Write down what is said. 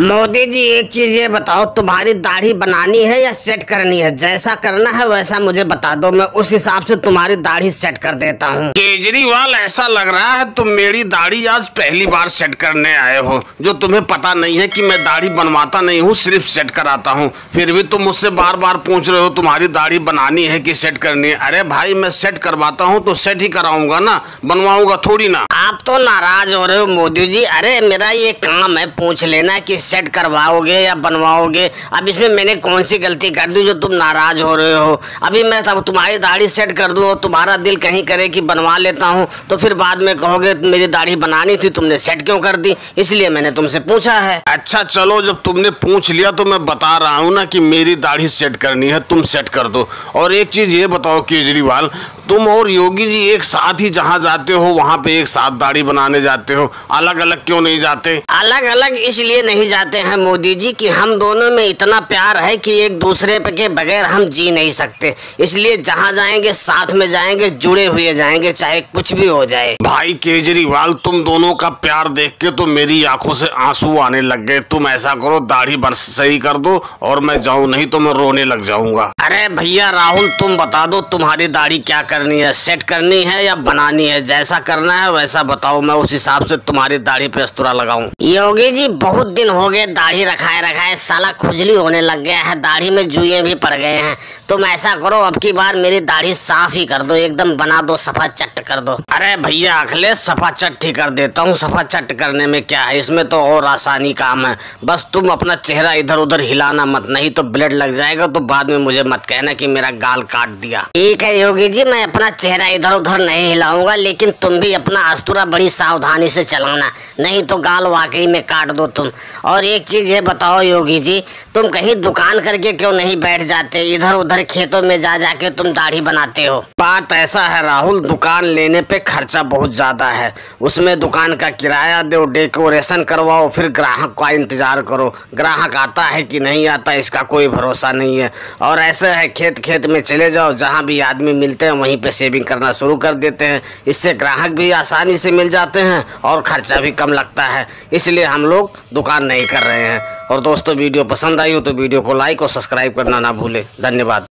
मोदी जी एक चीज ये बताओ, तुम्हारी दाढ़ी बनानी है या सेट करनी है? जैसा करना है वैसा मुझे बता दो, मैं उस हिसाब से तुम्हारी दाढ़ी सेट कर देता हूँ। केजरीवाल, ऐसा लग रहा है तुम मेरी दाढ़ी आज पहली बार सेट करने आए हो। जो तुम्हें पता नहीं है कि मैं दाढ़ी बनवाता नहीं हूँ, सिर्फ सेट कराता हूँ। फिर भी तुम मुझसे बार बार पूछ रहे हो तुम्हारी दाढ़ी बनानी है कि सेट करनी है। अरे भाई, मैं सेट करवाता हूँ तो सेट ही कराऊंगा ना, बनवाऊंगा थोड़ी ना। आप तो नाराज हो रहे हो मोदी जी। अरे मेरा ये काम है पूछ लेना कि सेट करवाओगे या बनवाओगे। अब इसमें मैंने कौन सी गलती कर दी जो तुम नाराज हो रहे हो? अभी मैं तब तुम्हारी दाढ़ी सेट कर दूं और तुम्हारा दिल कहीं करे कि बनवा लेता हूं, तो फिर बाद में कहोगे मेरी दाढ़ी बनानी थी, तुमने सेट क्यों कर दी? इसलिए मैंने तुमसे पूछा है। अच्छा चलो, जब तुमने पूछ लिया तो मैं बता रहा हूँ ना कि मेरी दाढ़ी सेट करनी है, तुम सेट कर दो। और एक चीज ये बताओ केजरीवाल, तुम और योगी जी एक साथ ही जहाँ जाते हो वहाँ पे एक साथ दाढ़ी बनाने जाते हो, अलग अलग क्यों नहीं जाते? अलग अलग इसलिए नहीं जाते हैं मोदी जी कि हम दोनों में इतना प्यार है कि एक दूसरे के बगैर हम जी नहीं सकते। इसलिए जहाँ जाएंगे साथ में जाएंगे, जुड़े हुए जाएंगे, चाहे कुछ भी हो जाए। भाई केजरीवाल, तुम दोनों का प्यार देख के तो मेरी आंखों से आंसू आने लग गए। तुम ऐसा करो, दाढ़ी सही कर दो और मैं जाऊँ, नहीं तो मैं रोने लग जाऊंगा। अरे भैया राहुल, तुम बता दो तुम्हारी दाढ़ी क्या करनी है, सेट करनी है या बनानी है? जैसा करना है वैसा बताओ, मैं उस हिसाब से तुम्हारी दाढ़ी पे अस्तूरा लगाऊं। योगी जी, बहुत दिन हो गए दाढ़ी रखाए साला खुजली होने लग गया है, दाढ़ी में जुए भी पड़ गए हैं। तुम ऐसा करो, अब की बार मेरी दाढ़ी साफ ही कर दो, एकदम बना दो, सफा चट कर दो। अरे भैया अखिलेश, सफा चट ही कर देता हूँ। सफा चट करने में क्या है, इसमें तो और आसानी काम है। बस तुम अपना चेहरा इधर उधर हिलाना मत, नहीं तो ब्लड लग जाएगा, तो बाद में मुझे मत कहना कि मेरा गाल काट दिया। ठीक है योगी जी, मैं अपना चेहरा इधर उधर नहीं हिलाऊंगा, लेकिन तुम भी अपना अस्तूरा बड़ी सावधानी से चलाना, नहीं तो गाल वाकई में काट दो तुम। और एक चीज ये बताओ योगी जी, तुम कहीं दुकान करके क्यों नहीं बैठ जाते? इधर उधर खेतों में जा जाके तुम दाढ़ी बनाते हो। बात ऐसा है राहुल, दुकान लेने पे खर्चा बहुत ज्यादा है। उसमें दुकान का किराया दो, डेकोरेशन करवाओ, फिर ग्राहक का इंतजार करो। ग्राहक आता है कि नहीं आता इसका कोई भरोसा नहीं है। और ऐसे है, खेत खेत में चले जाओ, जहाँ भी आदमी मिलते हैं वहीं पे सेविंग करना शुरू कर देते हैं। इससे ग्राहक भी आसानी से मिल जाते हैं और खर्चा भी कम लगता है। इसलिए हम लोग दुकान नहीं कर रहे हैं। और दोस्तों, वीडियो पसंद आई हो तो वीडियो को लाइक और सब्सक्राइब करना ना भूले। धन्यवाद।